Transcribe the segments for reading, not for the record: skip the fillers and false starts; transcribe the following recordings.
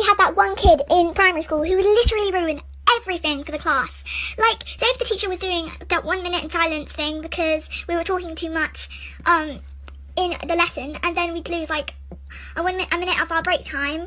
had that one kid in primary school who would literally ruin everything for the class. Like, say if the teacher was doing that 1 minute in silence thing because we were talking too much in the lesson, and then we'd lose like a minute of our break time.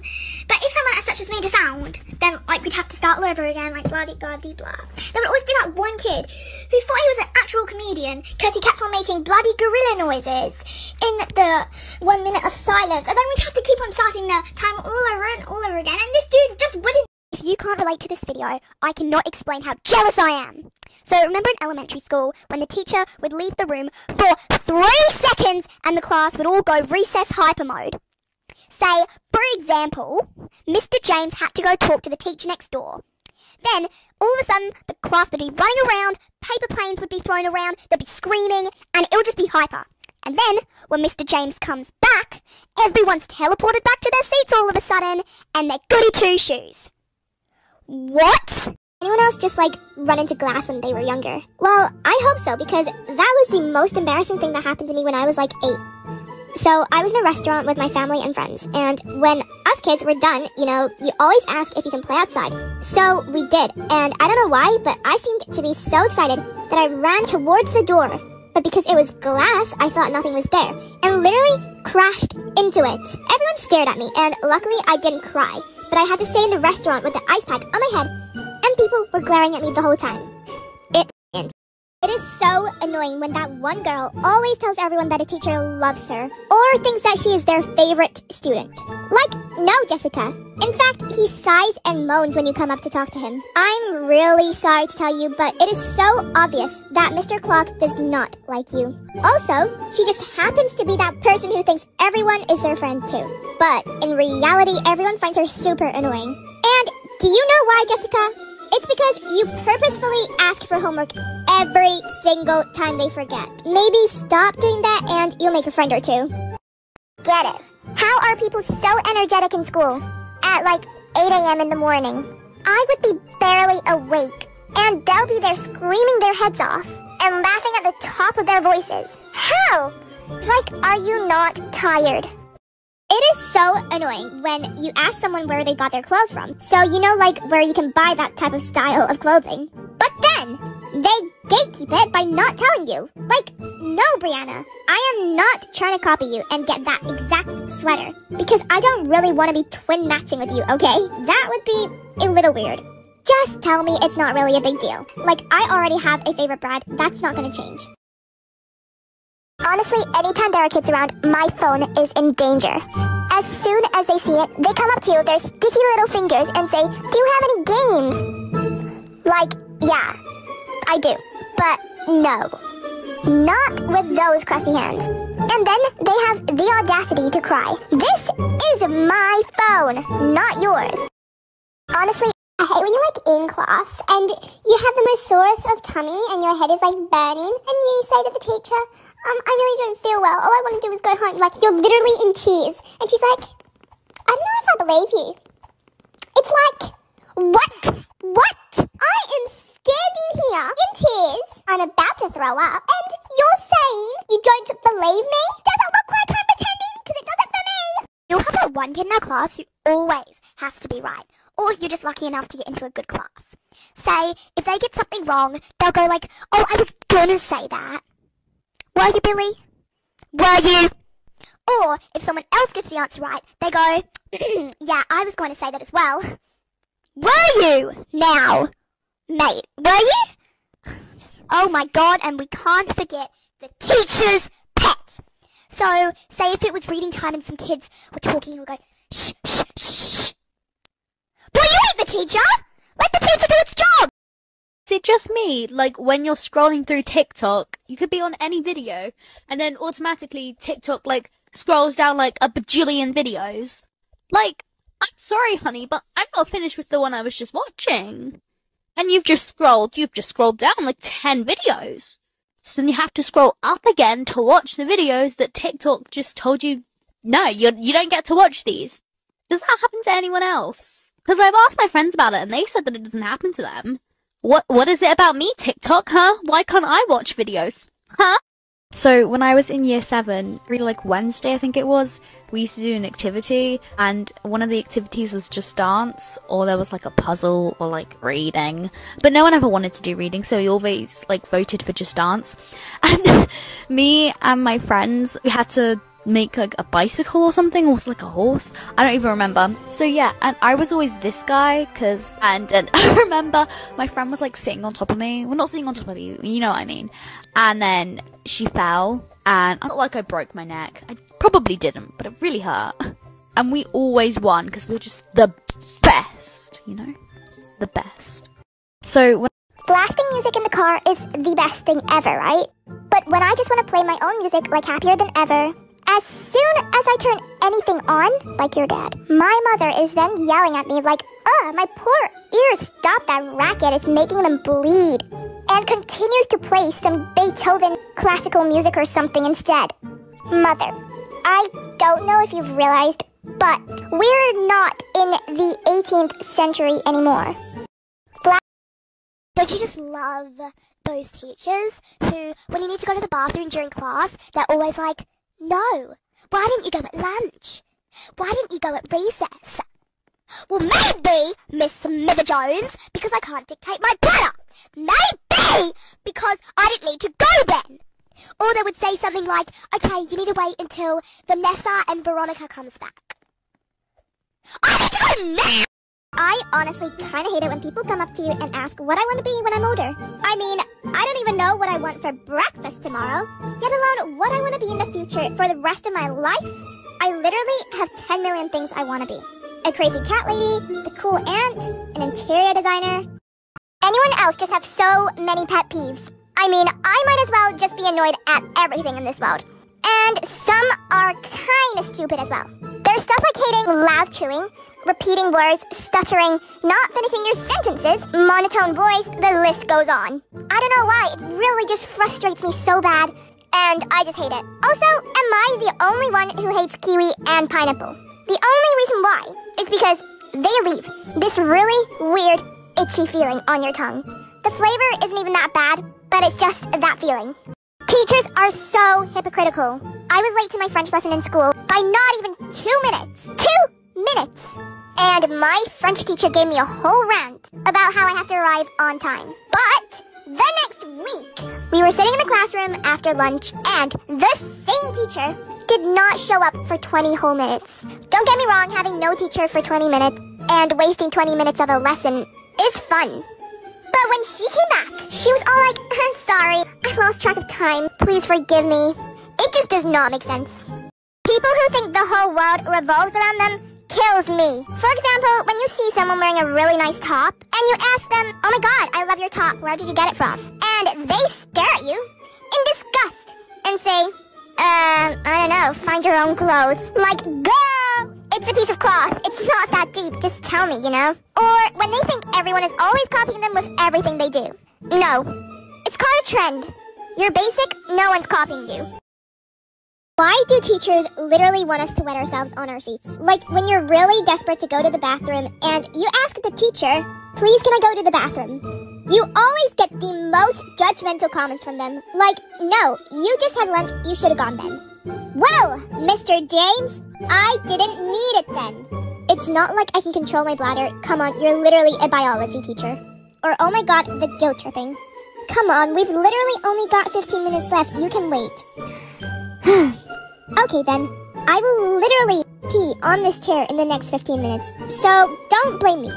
But if someone as such as made a sound, then like we'd have to start all over again, like blah de blah de blah. There would always be that one kid who thought he was an actual comedian because he kept on making bloody gorilla noises in the 1 minute of silence, and then we'd have to keep on starting the time all over and all over again, and this dude just wouldn't. If you can't relate to this video, I cannot explain how jealous I am. So remember in elementary school when the teacher would leave the room for 3 seconds and the class would all go recess hyper mode? Say, for example, Mr. James had to go talk to the teacher next door. Then, all of a sudden, the class would be running around, paper planes would be thrown around, they'd be screaming, and it would just be hyper. And then, when Mr. James comes back, everyone's teleported back to their seats all of a sudden, and they're goody two-shoes. What? Anyone else just like run into glass when they were younger? Well, I hope so, because that was the most embarrassing thing that happened to me when I was like 8. So I was in a restaurant with my family and friends, and when us kids were done, you know, you always ask if you can play outside. So we did, and I don't know why, but I seemed to be so excited that I ran towards the door. But because it was glass, I thought nothing was there, and literally crashed into it. Everyone stared at me, and luckily I didn't cry. But I had to stay in the restaurant with the ice pack on my head, and people were glaring at me the whole time. It is so annoying when that one girl always tells everyone that a teacher loves her, or thinks that she is their favorite student. Like, no, Jessica. In fact, he sighs and moans when you come up to talk to him. I'm really sorry to tell you, but it is so obvious that Mr. Clock does not like you. Also, she just happens to be that person who thinks everyone is their friend too. But in reality, everyone finds her super annoying. And do you know why, Jessica? It's because you purposefully ask for homework every single time they forget. Maybe stop doing that and you'll make a friend or two. Get it. How are people so energetic in school? At like 8 a.m. in the morning. I would be barely awake, and they'll be there screaming their heads off and laughing at the top of their voices. How? Like, are you not tired? It is so annoying when you ask someone where they got their clothes from. So you know, like, where you can buy that type of style of clothing. But then, they gatekeep it by not telling you. Like, no, Brianna, I am not trying to copy you and get that exact sweater. Because I don't really want to be twin matching with you, okay? That would be a little weird. Just tell me it's not really a big deal. Like, I already have a favorite brand. That's not going to change. Honestly, anytime there are kids around, my phone is in danger. As soon as they see it, they come up to you with their sticky little fingers and say, "Do you have any games?" Like, yeah, I do. But no, not with those crusty hands. And then they have the audacity to cry, "This is my phone, not yours." Honestly, I hate when you're like in class and you have the most sorest of tummy and your head is like burning and you say to the teacher, I really don't feel well. All I want to do is go home. Like, you're literally in tears. And she's like, I don't know if I believe you. It's like, what? I am standing here in tears. I'm about to throw up. And you're saying you don't believe me? Does it look like I'm pretending? Because it doesn't for me. You'll have that one kid in our class who always has to be right. Or you're just lucky enough to get into a good class. Say, if they get something wrong, they'll go like, "Oh, I was gonna say that." Were you, Billy? Were you? Or if someone else gets the answer right, they go, "Yeah, I was going to say that as well." Were you? Now, mate, were you? Oh my God, and we can't forget the teacher's pet. So, say if it was reading time and some kids were talking, we'll go, "Shh, shh, shh, shh." Boy, you hate the teacher! Let the teacher do its job! Is it just me? Like, when you're scrolling through TikTok, you could be on any video, and then automatically TikTok, like, scrolls down, like, a bajillion videos. Like, I'm sorry, honey, but I'm not finished with the one I was just watching. And you've just scrolled down, like, 10 videos. So then you have to scroll up again to watch the videos that TikTok just told you, no, you don't get to watch these. Does that happen to anyone else? Because I've asked my friends about it, and they said that it doesn't happen to them. What is it about me, TikTok, huh? Why can't I watch videos? Huh? So when I was in year 7, really like Wednesday I think it was, we used to do an activity, and one of the activities was just dance, or there was like a puzzle, or like reading. But no one ever wanted to do reading, so we always like voted for just dance. And me and my friends, we had to make like a bicycle or something, or was it like a horse? I don't even remember. So yeah, and I was always this guy, and I remember my friend was like sitting on top of me. Well, not sitting on top of you, you know what I mean. And then she fell, and I felt like I broke my neck. I probably didn't, but it really hurt. And we always won, because we were just the best, you know? The best. So when Blasting music in the car is the best thing ever, right? But when I just want to play my own music like Happier Than Ever, as soon as I turn anything on, like your dad, my mother is then yelling at me like, ugh, my poor ears, stop that racket, it's making them bleed. And continues to play some Beethoven classical music or something instead. Mother, I don't know if you've realized, but we're not in the 18th century anymore. Don't you just love those teachers who, when you need to go to the bathroom during class, they're always like, no, why didn't you go at lunch? Why didn't you go at recess? Well, maybe, Miss Smither-Jones, because I can't dictate my bladder. Maybe, because I didn't need to go then. Or they would say something like, okay, you need to wait until Vanessa and Veronica comes back. I need to go now! I honestly kind of hate it when people come up to you and ask what I want to be when I'm older. I mean, I don't even know what I want for breakfast tomorrow, yet alone what I want to be in the future for the rest of my life. I literally have 10 million things I want to be. A crazy cat lady, the cool aunt, an interior designer. Anyone else just have so many pet peeves? I mean, I might as well just be annoyed at everything in this world. And some are kind of stupid as well. There's stuff like hating loud chewing, repeating words, stuttering, not finishing your sentences, monotone voice, the list goes on. I don't know why, it really just frustrates me so bad, and I just hate it. Also, am I the only one who hates kiwi and pineapple? The only reason why is because they leave this really weird, itchy feeling on your tongue. The flavor isn't even that bad, but it's just that feeling. Teachers are so hypocritical. I was late to my French lesson in school by not even 2 minutes. 2 minutes! And my French teacher gave me a whole rant about how I have to arrive on time. But the next week, we were sitting in the classroom after lunch, and the same teacher did not show up for 20 whole minutes. Don't get me wrong, having no teacher for 20 minutes and wasting 20 minutes of a lesson is fun. But when she came back, she was all like, I'm sorry, I lost track of time, please forgive me. It just does not make sense. People who think the whole world revolves around them kills me. For example, when you see someone wearing a really nice top, and you ask them, oh my god, I love your top, where did you get it from? And they stare at you in disgust and say, I don't know, find your own clothes. Like, girl, it's a piece of cloth, it's not that deep, just tell me, you know? Or when they think everyone is always copying them with everything they do. No, it's called a trend. You're basic, no one's copying you. Why do teachers literally want us to wet ourselves on our seats? Like when you're really desperate to go to the bathroom and you ask the teacher, please can I go to the bathroom? You always get the most judgmental comments from them. Like, no, you just had lunch, you should have gone then. Well, Mr. James, I didn't need it then. It's not like I can control my bladder. Come on, you're literally a biology teacher. Or oh my god, the guilt tripping. Come on, we've literally only got 15 minutes left. You can wait. Okay then, I will literally pee on this chair in the next 15 minutes, so don't blame me.